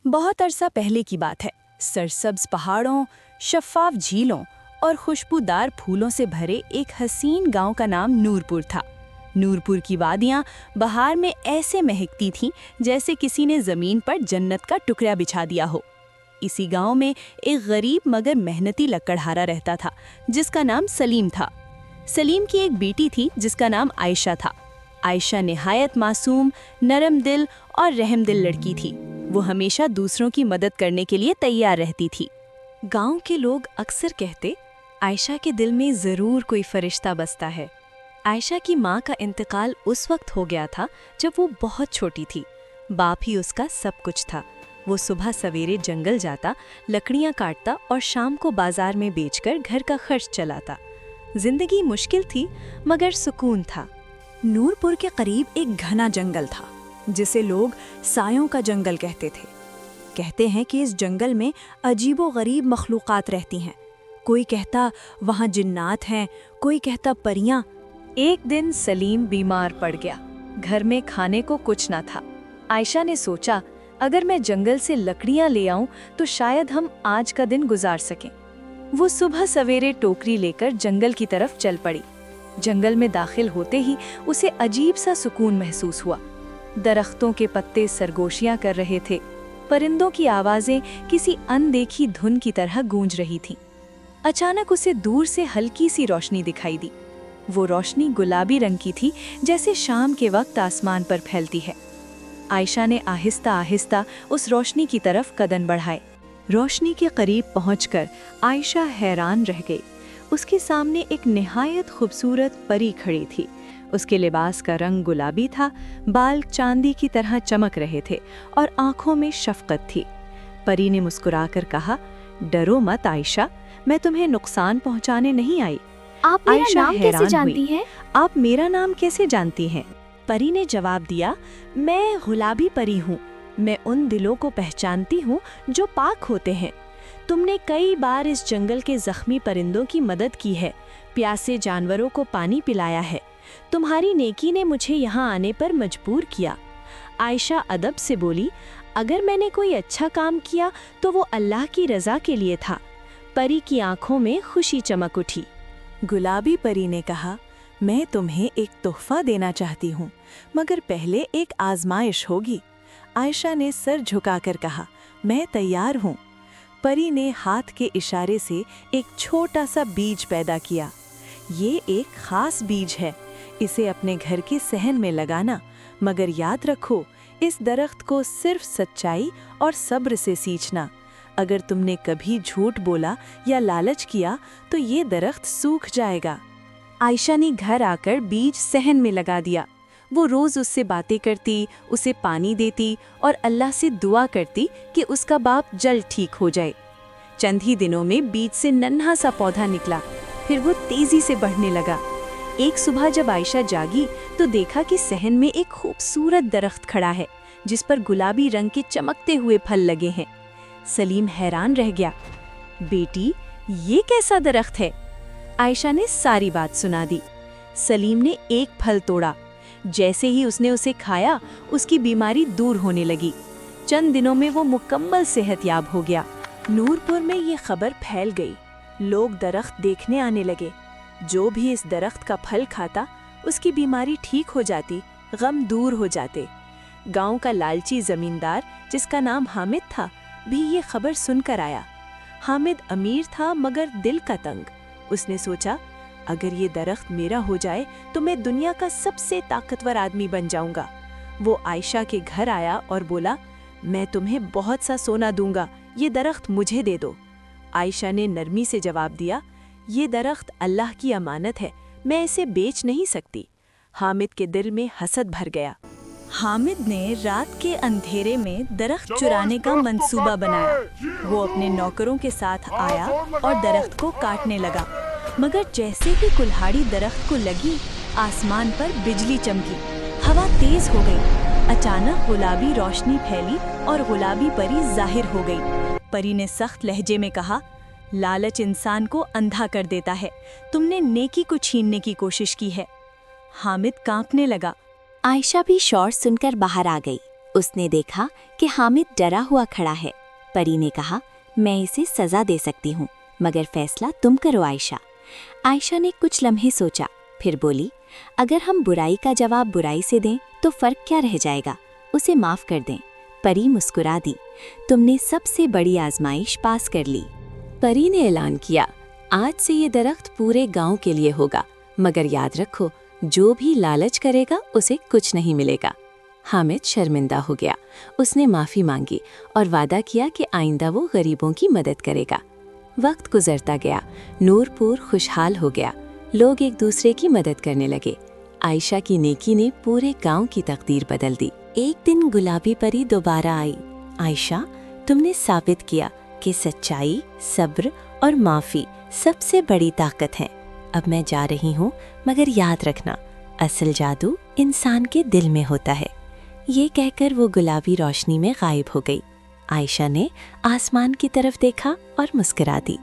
बहुत अरसा पहले की बात है। सरसब्ज पहाड़ों, शफाफ झीलों और खुशबूदार फूलों से भरे एक हसीन गांव का नाम नूरपुर था। नूरपुर की वादियां बहार में ऐसे महकती थीं जैसे किसी ने जमीन पर जन्नत का टुकड़ा बिछा दिया हो। इसी गांव में एक गरीब मगर मेहनती लकड़हारा रहता था जिसका नाम सलीम था। सलीम की एक बेटी थी जिसका नाम आयशा था। आयशा निहायत मासूम, नरम दिल और रहम दिल लड़की थी। वो हमेशा दूसरों की मदद करने के लिए तैयार रहती थी। गांव के लोग अक्सर कहते, आयशा के दिल में ज़रूर कोई फरिश्ता बसता है। आयशा की माँ का इंतकाल उस वक्त हो गया था जब वो बहुत छोटी थी। बाप ही उसका सब कुछ था। वो सुबह सवेरे जंगल जाता, लकड़ियाँ काटता और शाम को बाजार में बेचकर घर का खर्च चलाता। जिंदगी मुश्किल थी मगर सुकून था। नूरपुर के करीब एक घना जंगल था जिसे लोग सायों का जंगल कहते थे। कहते हैं कि इस जंगल में अजीबो-गरीब मखलूक़ात रहती हैं। कोई कहता वहाँ जिन्नात हैं, कोई कहता परियां। एक दिन सलीम बीमार पड़ गया। घर में खाने को कुछ ना था। आयशा ने सोचा, अगर मैं जंगल से लकड़ियाँ ले आऊं तो शायद हम आज का दिन गुजार सकें। वो सुबह सवेरे टोकरी लेकर जंगल की तरफ चल पड़ी। जंगल में दाखिल होते ही उसे अजीब सा सुकून महसूस हुआ। दरख्तों के पत्ते सरगोशियां कर रहे थे। परिंदों की आवाजें किसी अनदेखी धुन की तरह गूंज रही थीं। अचानक उसे दूर से हल्की सी रोशनी दिखाई दी। वो रोशनी गुलाबी रंग की थी, जैसे शाम के वक्त आसमान पर फैलती है। आयशा ने आहिस्ता आहिस्ता उस रोशनी की तरफ कदम बढ़ाए। रोशनी के करीब पहुंचकर आयशा हैरान रह गई। उसके सामने एक निहायत खूबसूरत परी खड़ी थी। उसके लिबास का रंग गुलाबी था, बाल चांदी की तरह चमक रहे थे और आंखों में शफकत थी। परी ने मुस्कुराकर कहा, डरो मत आयशा, मैं तुम्हें नुकसान पहुंचाने नहीं आई। आप मेरा नाम कैसे जानती हैं? आप मेरा नाम कैसे जानती हैं? परी ने जवाब दिया, मैं गुलाबी परी हूँ। मैं उन दिलों को पहचानती हूँ जो पाक होते हैं। तुमने कई बार इस जंगल के जख्मी परिंदों की मदद की है, प्यासे जानवरों को पानी पिलाया है। तुम्हारी नेकी ने मुझे यहाँ आने पर मजबूर किया। आयशा अदब से बोली, अगर मैंने कोई अच्छा काम किया तो वो अल्लाह की रज़ा के लिए था। परी की आंखों में खुशी चमक उठी। गुलाबी परी ने कहा, मैं तुम्हें एक तोहफा देना चाहती हूँ, मगर पहले एक आजमाइश होगी। आयशा ने सर झुकाकर कहा, मैं तैयार हूँ। परी ने हाथ के इशारे से एक छोटा सा बीज पैदा किया। ये एक खास बीज है, इसे अपने घर के सहन में लगाना, मगर याद रखो, इस दरख्त को सिर्फ सच्चाई और सब्र से सींचना। अगर तुमने कभी झूठ बोला या लालच किया तो ये दरख्त सूख जाएगा। आयशा ने घर आकर बीज सहन में लगा दिया। वो रोज उससे बातें करती, उसे पानी देती और अल्लाह से दुआ करती कि उसका बाप जल्द ठीक हो जाए। चंद ही दिनों में बीज से नन्हा सा पौधा निकला, फिर वो तेजी से बढ़ने लगा। एक सुबह जब आयशा जागी तो देखा कि सहन में एक खूबसूरत दरख्त खड़ा है जिस पर गुलाबी रंग के चमकते हुए फल लगे हैं। सलीम हैरान रह गया। बेटी, ये कैसा दरख्त है? आयशा ने सारी बात सुना दी। सलीम ने एक फल तोड़ा। जैसे ही उसने उसे खाया, उसकी बीमारी दूर होने लगी। चंद दिनों में वो मुकम्मल सेहतयाब हो गया। नूरपुर में ये खबर फैल गई। लोग दरख्त देखने आने लगे। जो भी इस दरख्त का फल खाता, उसकी बीमारी ठीक हो जाती, गम दूर हो जाते। गांव का लालची जमींदार, जिसका नाम हामिद था, भी ये खबर सुनकर आया। हामिद अमीर था मगर दिल का तंग। उसने सोचा, अगर ये दरख्त मेरा हो जाए तो मैं दुनिया का सबसे ताकतवर आदमी बन जाऊंगा। वो आयशा के घर आया और बोला, मैं तुम्हें बहुत सा सोना दूंगा, ये दरख्त मुझे दे दो। आयशा ने नरमी से जवाब दिया, ये दरख्त अल्लाह की अमानत है, मैं इसे बेच नहीं सकती। हामिद के दिल में हसद भर गया। हामिद ने रात के अंधेरे में दरख्त चुराने का मंसूबा बनाया। वो अपने नौकरों के साथ आया और दरख्त को काटने लगा, मगर जैसे ही कुल्हाड़ी दरख्त को लगी, आसमान पर बिजली चमकी, हवा तेज हो गई। अचानक गुलाबी रोशनी फैली और गुलाबी परी जाहिर हो गई। परी ने सख्त लहजे में कहा, लालच इंसान को अंधा कर देता है, तुमने नेकी को छीनने की कोशिश की है। हामिद कांपने लगा। आयशा भी शोर सुनकर बाहर आ गई। उसने देखा कि हामिद डरा हुआ खड़ा है। परी ने कहा, मैं इसे सजा दे सकती हूँ, मगर फैसला तुम करो आयशा। आयशा ने कुछ लम्हे सोचा, फिर बोली, अगर हम बुराई का जवाब बुराई से दें तो फर्क क्या रह जाएगा, उसे माफ कर दें। परी मुस्कुरा दी, तुमने सबसे बड़ी आजमाइश पास कर ली। परी ने ऐलान किया, आज से ये दरख्त पूरे गांव के लिए होगा, मगर याद रखो, जो भी लालच करेगा उसे कुछ नहीं मिलेगा। हामिद शर्मिंदा हो गया। उसने माफ़ी मांगी और वादा किया कि आइंदा वो गरीबों की मदद करेगा। वक्त गुजरता गया, नूरपुर खुशहाल हो गया। लोग एक दूसरे की मदद करने लगे। आयशा की नेकी ने पूरे गांव की तकदीर बदल दी। एक दिन गुलाबी परी दोबारा आई। आयशा, तुमने साबित किया कि सच्चाई, सब्र और माफ़ी सबसे बड़ी ताकत है। अब मैं जा रही हूँ, मगर याद रखना, असल जादू इंसान के दिल में होता है। ये कहकर वो गुलाबी रोशनी में गायब हो गई। आयशा ने आसमान की तरफ देखा और मुस्कुरा दी।